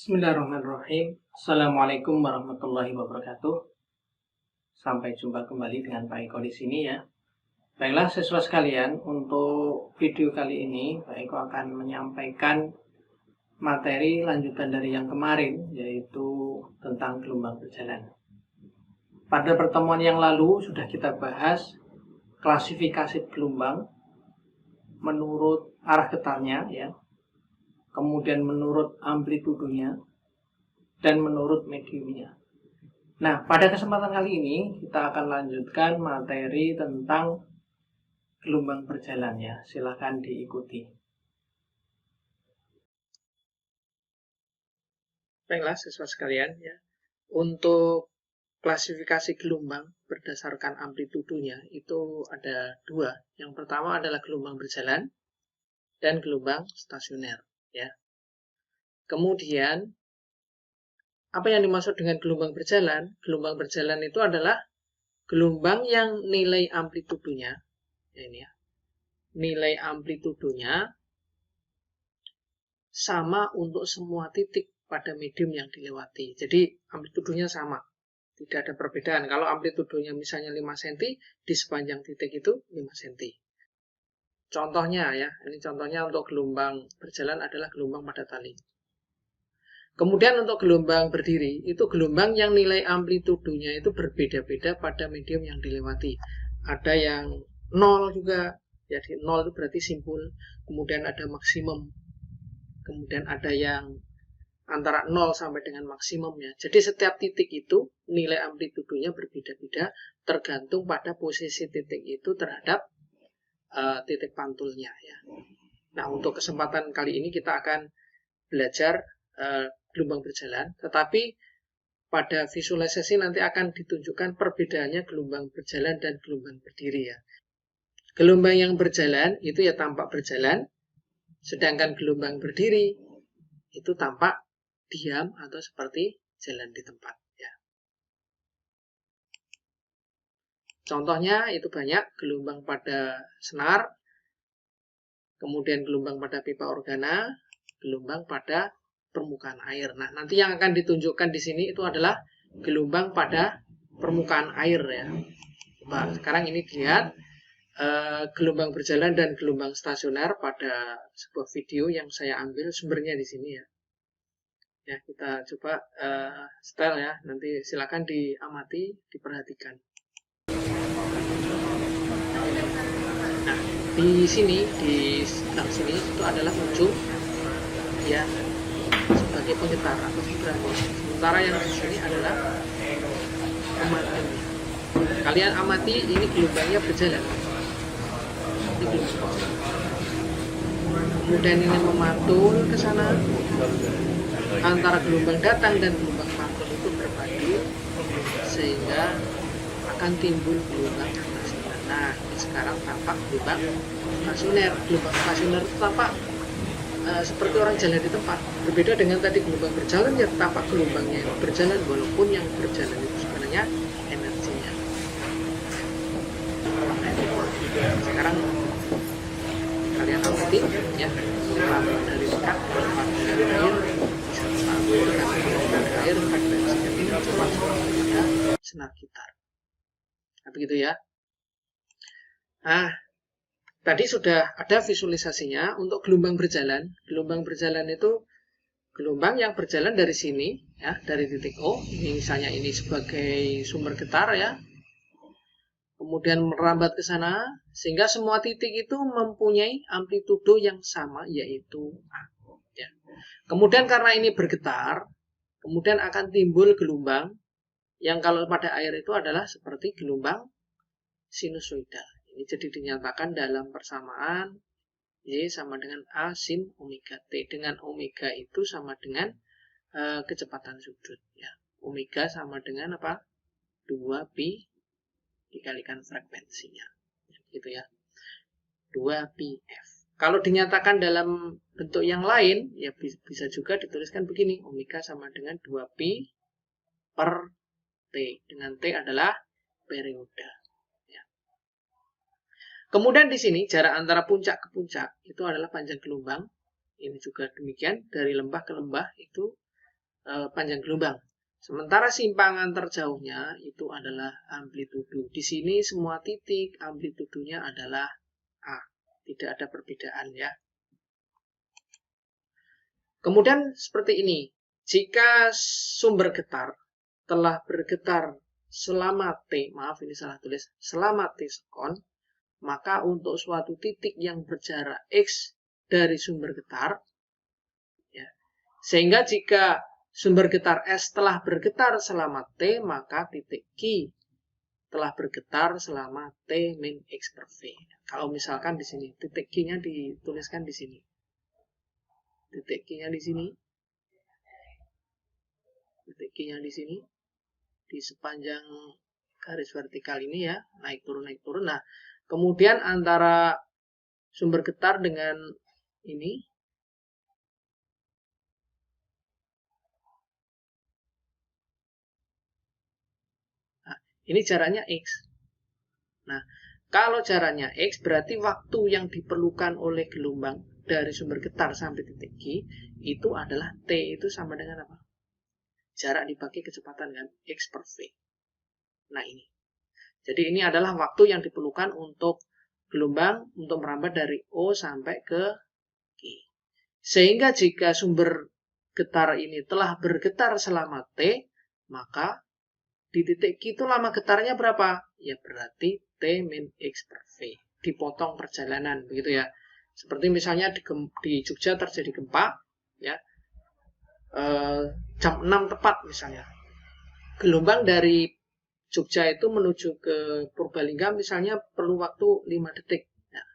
Bismillahirrahmanirrahim. Assalamualaikum warahmatullahi wabarakatuh. Sampai jumpa kembali dengan Pak Eko di sini ya. Baiklah siswa sekalian, untuk video kali ini Pak Eko akan menyampaikan materi lanjutan dari yang kemarin, yaitu tentang gelombang berjalan. Pada pertemuan yang lalu sudah kita bahas klasifikasi gelombang menurut arah getarnya ya. Kemudian menurut amplitudonya dan menurut mediumnya. Nah, pada kesempatan kali ini kita akan lanjutkan materi tentang gelombang berjalan ya. Silahkan diikuti. Baiklah siswa sekalian ya. Untuk klasifikasi gelombang berdasarkan amplitudonya itu ada dua. Yang pertama adalah gelombang berjalan dan gelombang stasioner ya. Kemudian apa yang dimaksud dengan gelombang berjalan? Gelombang berjalan itu adalah gelombang yang nilai amplitudonya, ya ini ya, nilai amplitudonya sama untuk semua titik pada medium yang dilewati. Jadi amplitudonya sama, tidak ada perbedaan. Kalau amplitudonya misalnya 5 cm, di sepanjang titik itu 5 cm. Contohnya ya, ini contohnya untuk gelombang berjalan adalah gelombang pada tali. Kemudian untuk gelombang berdiri, itu gelombang yang nilai amplitudonya itu berbeda-beda pada medium yang dilewati. Ada yang 0 juga, jadi 0 itu berarti simpul. Kemudian ada maksimum. Kemudian ada yang antara 0 sampai dengan maksimum ya. Jadi setiap titik itu nilai amplitudonya berbeda-beda tergantung pada posisi titik itu terhadap titik pantulnya ya. Nah, untuk kesempatan kali ini kita akan belajar gelombang berjalan, tetapi pada visualisasi nanti akan ditunjukkan perbedaannya gelombang berjalan dan gelombang berdiri ya. Gelombang yang berjalan itu ya tampak berjalan, sedangkan gelombang berdiri itu tampak diam atau seperti jalan di tempat ya. Contohnya itu banyak, gelombang pada senar, kemudian gelombang pada pipa organa, gelombang pada permukaan air. Nah, nanti yang akan ditunjukkan di sini itu adalah gelombang pada permukaan air ya. Nah, sekarang ini dilihat gelombang berjalan dan gelombang stasioner pada sebuah video yang saya ambil sumbernya di sini ya. Ya, kita coba setel ya. Nanti silakan diamati, diperhatikan. Nah, di sini di sebelah sini itu adalah ujung ya sebagai pengetar atau vibrator. Sementara yang di sini adalah amati. Kalian amati ini gelombangnya berjalan. Ini gelombang. Kemudian ini memantul ke sana. Antara gelombang datang dan gelombang pantul itu berpadu sehingga akan timbul gelombang stasioner. Nah, ini sekarang tampak gelombang stasioner. Gelombang stasioner itu tampak seperti orang jalan di tempat. Berbeda dengan tadi gelombang berjalan, ya tampak gelombangnya yang berjalan walaupun yang berjalan itu sebenarnya energinya. Sekarang kalian amati ya, gelombang dari dekat, gelombang dari air, gelombang air frekuensinya tidak cepat pada senar gitar. Nah, begitu ya. Nah, tadi sudah ada visualisasinya untuk gelombang berjalan. Gelombang berjalan itu gelombang yang berjalan dari sini, ya, dari titik O. Ini misalnya ini sebagai sumber getar ya. Kemudian merambat ke sana, sehingga semua titik itu mempunyai amplitudo yang sama, yaitu A. Ya. Kemudian karena ini bergetar, kemudian akan timbul gelombang yang kalau pada air itu adalah seperti gelombang sinusoidal. Ini jadi dinyatakan dalam persamaan Y sama dengan A sin omega T. Dengan omega itu sama dengan kecepatan sudut. Ya. Omega sama dengan apa? 2pi dikalikan frekuensinya. Gitu ya. 2πf. Kalau dinyatakan dalam bentuk yang lain, ya bisa juga dituliskan begini. Omega sama dengan 2pi per T. Dengan T adalah periode. Kemudian di sini jarak antara puncak ke puncak itu adalah panjang gelombang. Ini juga demikian, dari lembah ke lembah itu panjang gelombang. Sementara simpangan terjauhnya itu adalah amplitudo. Di sini semua titik amplitudonya adalah A. Tidak ada perbedaan ya. Kemudian seperti ini. Jika sumber getar telah bergetar selama T, maaf ini salah tulis, selama T sekon, maka untuk suatu titik yang berjarak X dari sumber getar, ya, sehingga jika sumber getar S telah bergetar selama T, maka titik Q telah bergetar selama T min X per V. Kalau misalkan di sini, titik Q-nya dituliskan di sini. Titik Q-nya di sini. Titik Q-nya di sini. Di sepanjang garis vertikal ini ya, naik turun, naik turun. Nah, kemudian antara sumber getar dengan ini, ini jaraknya X. Nah, kalau jaraknya X, berarti waktu yang diperlukan oleh gelombang dari sumber getar sampai titik Q, itu adalah T itu sama dengan apa? Jarak dibagi kecepatan kan? X per V. Nah, ini. Jadi ini adalah waktu yang diperlukan untuk gelombang untuk merambat dari O sampai ke Q. Sehingga jika sumber getar ini telah bergetar selama T, maka di titik Q itu lama getarnya berapa? Ya berarti T min X per V. Dipotong perjalanan, begitu ya. Seperti misalnya di Jogja terjadi gempa, ya, jam 6 tepat misalnya. Gelombang dari Jogja itu menuju ke Purbalingga misalnya perlu waktu 5 detik. Nah,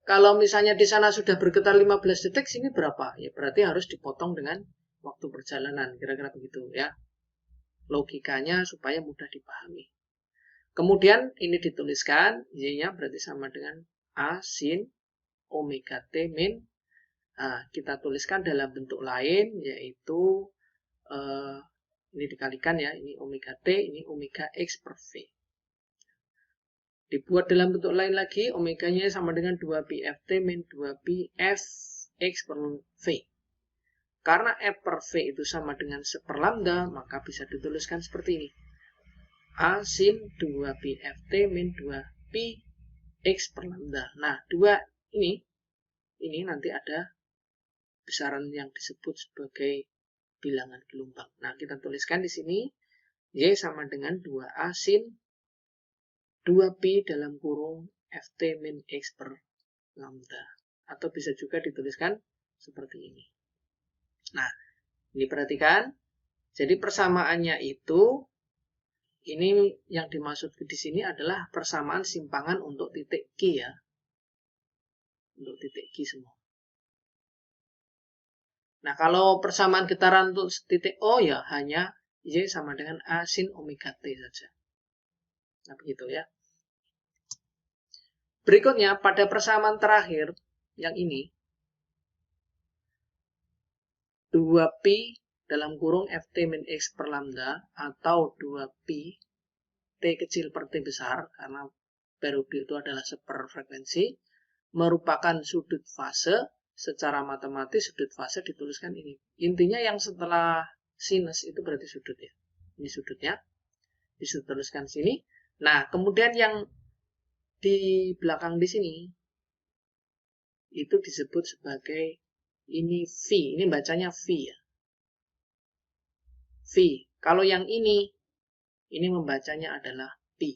kalau misalnya di sana sudah bergetar 15 detik, sini berapa? Ya berarti harus dipotong dengan waktu perjalanan, kira-kira begitu ya. Logikanya supaya mudah dipahami. Kemudian ini dituliskan, Y-nya berarti sama dengan A sin omega T min. Nah, kita tuliskan dalam bentuk lain, yaitu ini dikalikan ya, ini omega T, ini omega X per V. Dibuat dalam bentuk lain lagi, omeganya sama dengan 2pi Ft min 2pi F X per V. Karena F per V itu sama dengan 1 per lambda, maka bisa dituliskan seperti ini. A sin 2pi Ft min 2pi X per lambda. Nah, 2 ini nanti ada besaran yang disebut sebagai bilangan gelombang. Nah, kita tuliskan di sini, Y sama dengan 2A sin 2pi dalam kurung Ft min X per lambda. Atau bisa juga dituliskan seperti ini. Nah, ini perhatikan. Jadi persamaannya itu, ini yang dimaksud di sini adalah persamaan simpangan untuk titik Q ya. Untuk titik Q semua. Nah, kalau persamaan getaran untuk titik O ya hanya Y sama dengan A sin omega T saja. Nah, begitu ya. Berikutnya, pada persamaan terakhir, yang ini, 2pi dalam kurung Ft min X per lambda atau 2pi T kecil per T besar, karena periode itu adalah seperfrekuensi, merupakan sudut fase. Secara matematis sudut fase dituliskan ini. Intinya yang setelah sinus itu berarti sudut ya. Ini sudutnya. Dituliskan sini. Nah, kemudian yang di belakang di sini itu disebut sebagai ini V. Ini bacanya V ya. V. Kalau yang ini membacanya adalah P.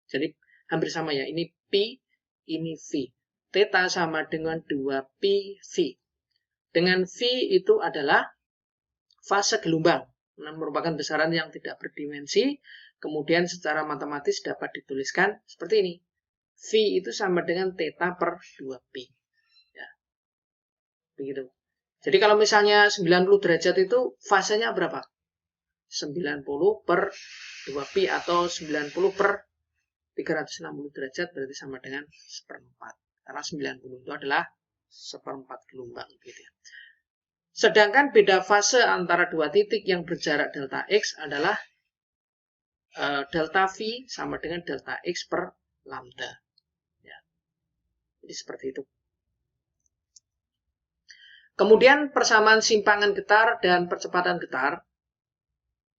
Jadi hampir sama ya. Ini P, ini V. Theta sama dengan 2pi V. Dengan V itu adalah fase gelombang. Nah, merupakan besaran yang tidak berdimensi. Kemudian secara matematis dapat dituliskan seperti ini. V itu sama dengan theta per 2pi. Ya. Begitu. Jadi kalau misalnya 90 derajat itu fasenya berapa? 90 per 2pi atau 90 per 360 derajat berarti sama dengan 1/4. Karena 90 itu adalah 1/4 gelombang. Gitu ya. Sedangkan beda fase antara dua titik yang berjarak delta X adalah delta V sama dengan delta X per lambda. Ya. Jadi seperti itu. Kemudian persamaan simpangan getar dan percepatan getar.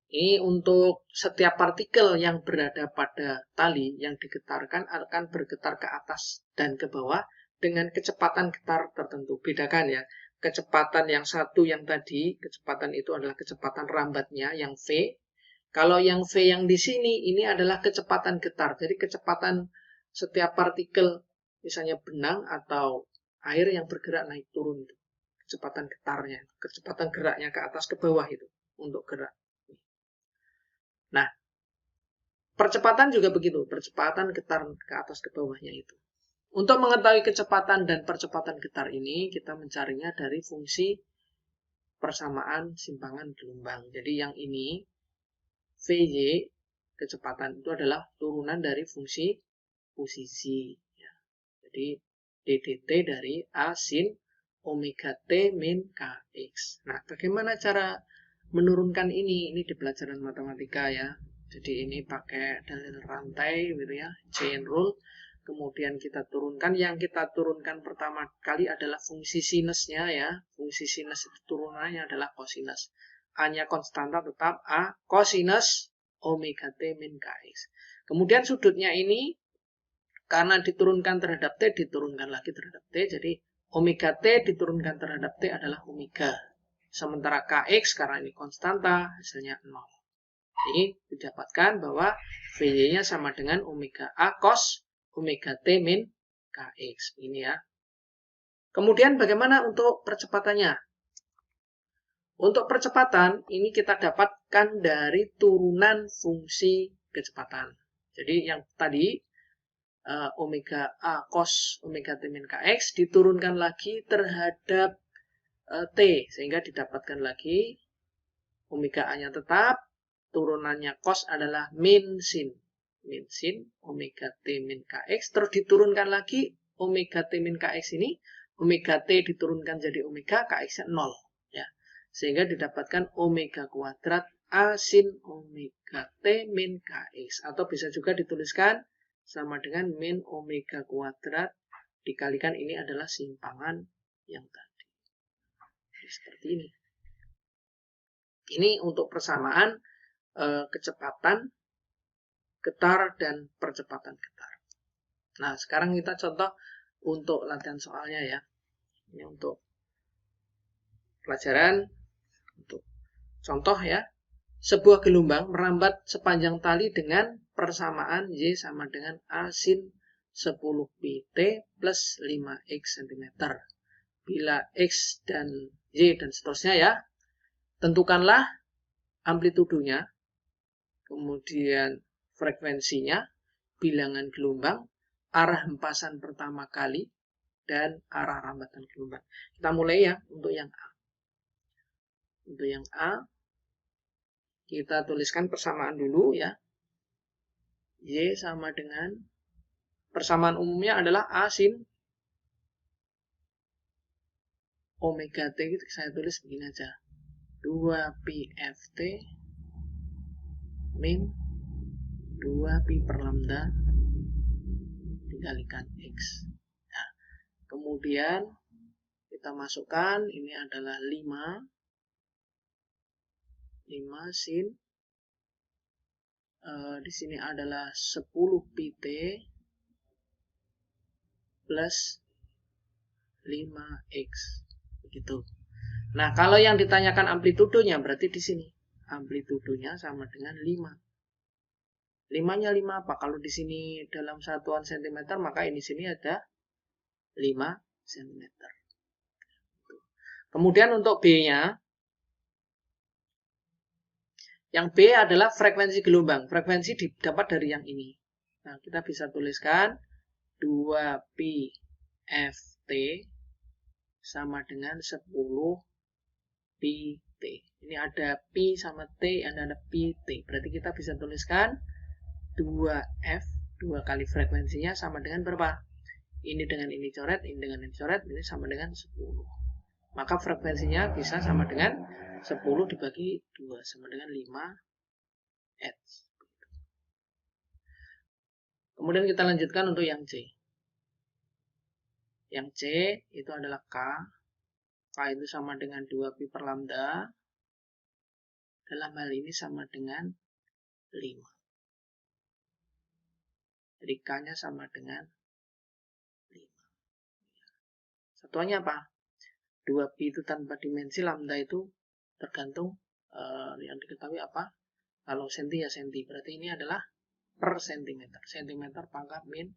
Ini untuk setiap partikel yang berada pada tali yang digetarkan akan bergetar ke atas dan ke bawah dengan kecepatan getar tertentu. Bedakan ya, kecepatan yang satu yang tadi, kecepatan itu adalah kecepatan rambatnya yang V. Kalau yang V yang di sini, ini adalah kecepatan getar. Jadi kecepatan setiap partikel, misalnya benang atau air yang bergerak naik turun itu. Kecepatan getarnya, kecepatan geraknya ke atas ke bawah itu untuk gerak. Nah, percepatan juga begitu, percepatan getar ke atas ke bawahnya itu. Untuk mengetahui kecepatan dan percepatan getar ini, kita mencarinya dari fungsi persamaan simpangan gelombang. Jadi yang ini, Vy, kecepatan itu adalah turunan dari fungsi posisi. Ya. Jadi, ddt dari A sin omega t min kx. Nah, bagaimana cara menurunkan ini? Ini di pelajaran matematika ya. Jadi ini pakai dalil rantai gitu ya, chain rule. Kemudian kita turunkan. Yang kita turunkan pertama kali adalah fungsi sinusnya ya. Fungsi sinus itu turunannya adalah kosinus. A-nya konstanta tetap A kosinus omega t min kx. Kemudian sudutnya ini karena diturunkan terhadap T, diturunkan lagi terhadap T. Jadi omega T diturunkan terhadap T adalah omega. Sementara Kx karena ini konstanta, hasilnya 0. Ini didapatkan bahwa Vy-nya sama dengan omega A cos omega T min Kx. Ini ya. Kemudian bagaimana untuk percepatannya? Untuk percepatan, ini kita dapatkan dari turunan fungsi kecepatan. Jadi yang tadi, omega A cos omega T min Kx diturunkan lagi terhadap T, sehingga didapatkan lagi omega A-nya tetap, turunannya cos adalah min sin omega T min Kx, terus diturunkan lagi omega T min Kx ini, omega T diturunkan jadi omega, Kx-nya 0. Ya. Sehingga didapatkan omega kuadrat A sin omega T min Kx, atau bisa juga dituliskan sama dengan min omega kuadrat dikalikan ini adalah simpangan yang tadi. Jadi, seperti ini. Ini untuk persamaan kecepatan getar dan percepatan getar. Nah, sekarang kita contoh untuk latihan soalnya ya. Ini untuk pelajaran, untuk contoh ya. Sebuah gelombang merambat sepanjang tali dengan persamaan Y sama dengan A sin 10 pt plus 5x cm. Bila X dan Y dan seterusnya ya, tentukanlah amplitudonya, kemudian frekuensinya, bilangan gelombang, arah hempasan pertama kali, dan arah rambatan gelombang. Kita mulai ya untuk yang A. Untuk yang A, kita tuliskan persamaan dulu ya. Y sama dengan, persamaan umumnya adalah A sin omega T, gitu. Saya tulis begini aja. 2pi ft min 2pi per lambda dikalikan X. Nah, kemudian kita masukkan, ini adalah 5 sin, di sini adalah 10 pt plus 5x, begitu. Nah, kalau yang ditanyakan amplitudonya berarti di sini amplitudonya sama dengan 5. 5-nya 5 apa? Kalau di sini dalam satuan cm, maka ini sini ada 5 cm. Kemudian untuk B-nya, yang B adalah frekuensi gelombang. Frekuensi didapat dari yang ini. Nah, kita bisa tuliskan 2pi ft sama dengan 10 pi t. Ini ada pi sama t, ada pi t. Berarti kita bisa tuliskan 2f, 2 kali frekuensinya sama dengan berapa? Ini dengan ini coret, ini dengan ini coret, ini sama dengan 10. Maka frekuensinya bisa sama dengan 10 dibagi 2, sama dengan 5 Hz. Kemudian kita lanjutkan untuk yang C. Yang C itu adalah K. K itu sama dengan 2pi per lambda. Dalam hal ini sama dengan 5. Jadi K-nya sama dengan 5. Satuannya apa? 2pi itu tanpa dimensi, lambda itu tergantung yang diketahui apa. Kalau senti ya senti. Berarti ini adalah per sentimeter. Sentimeter pangkat min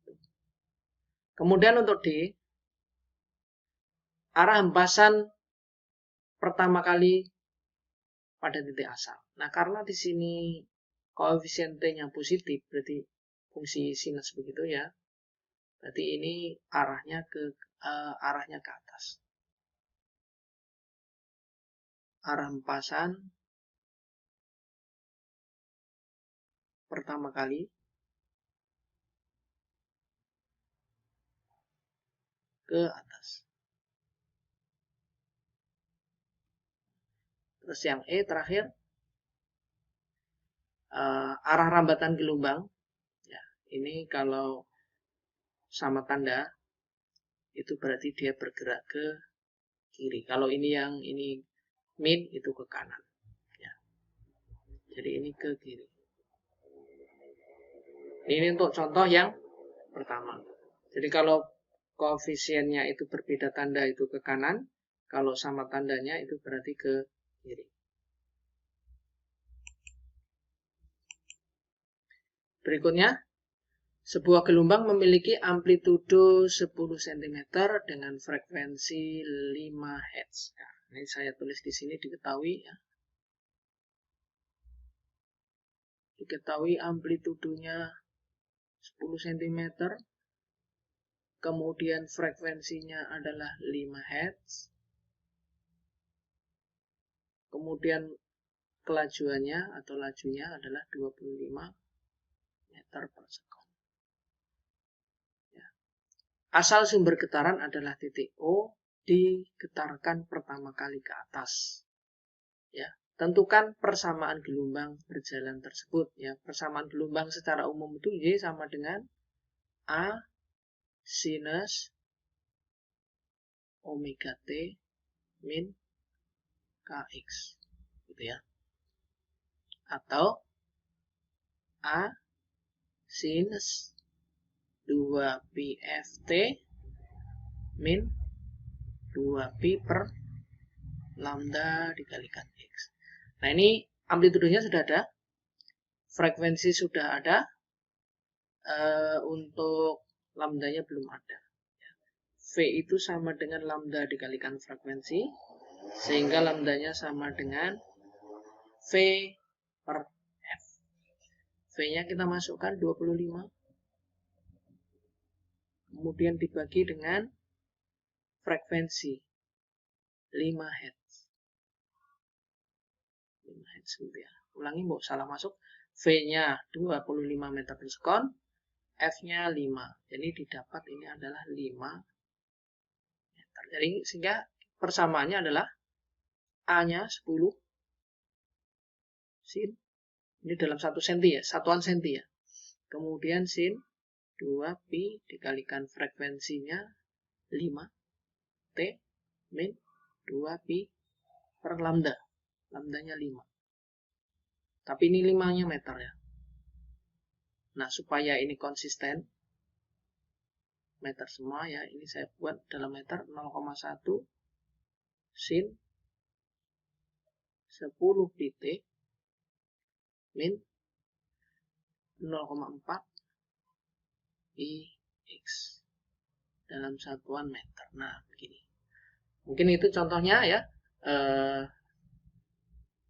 1. Kemudian untuk D, arah hempasan pertama kali pada titik asal. Nah, karena di sini koefisien T-nya positif, berarti fungsi sinus begitu ya. Berarti ini arahnya ke atas. Arah hempasan pertama kali ke atas. Terus yang E terakhir, arah rambatan gelombang. Ya, ini kalau sama tanda, itu berarti dia bergerak ke kiri. Kalau ini yang ini min, itu ke kanan. Ya. Jadi ini ke kiri. Ini untuk contoh yang pertama. Jadi kalau koefisiennya itu berbeda tanda itu ke kanan, kalau sama tandanya itu berarti ke kiri. Berikutnya, sebuah gelombang memiliki amplitudo 10 cm dengan frekuensi 5 Hz. Nah, ini saya tulis di sini diketahui ya. Diketahui amplitudonya 10 cm. Kemudian frekuensinya adalah 5 Hz. Kemudian kelajuannya atau lajunya adalah 25 meter per sekon. Ya. Asal sumber getaran adalah titik O, digetarkan pertama kali ke atas. Ya. Tentukan persamaan gelombang berjalan tersebut. Ya. Persamaan gelombang secara umum itu Y sama dengan A sinus omega T min Kx. Gitu ya. Atau A sinus 2pi ft min 2pi per lambda dikalikan x. Nah, ini amplitudenya sudah ada, frekuensi sudah ada, untuk lambdanya belum ada. V itu sama dengan lambda dikalikan frekuensi, sehingga lambdanya sama dengan V per F. V-nya kita masukkan 25. Kemudian dibagi dengan frekuensi 5 Hz. 5 Hz gitu ya. Ulangi, mau salah masuk. V-nya 25 meter per sekon, F-nya 5. Jadi didapat ini adalah 5 meter. Jadi sehingga persamaannya adalah A-nya 10 sin. Ini dalam 1 cm ya, satuan senti ya. Kemudian sin 2pi dikalikan frekuensinya 5 T min 2pi per lambda. Lambdanya 5. Tapi ini 5-nya meter ya. Nah, supaya ini konsisten, meter semua ya, ini saya buat dalam meter 0,1 sin 10 pt min 0,4 Ix dalam satuan meter. Nah, begini. Mungkin itu contohnya ya.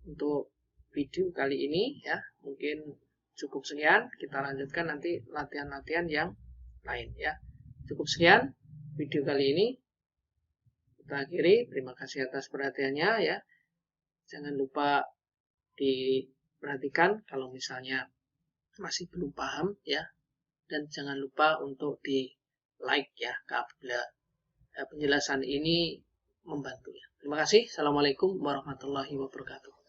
Untuk video kali ini ya, mungkin cukup sekian. Kita lanjutkan nanti latihan-latihan yang lain ya. Cukup sekian video kali ini. Kita akhiri. Terima kasih atas perhatiannya ya. Jangan lupa diperhatikan kalau misalnya masih belum paham ya. Dan jangan lupa untuk di like ya apabila penjelasan ini membantu ya. Terima kasih. Assalamualaikum warahmatullahi wabarakatuh.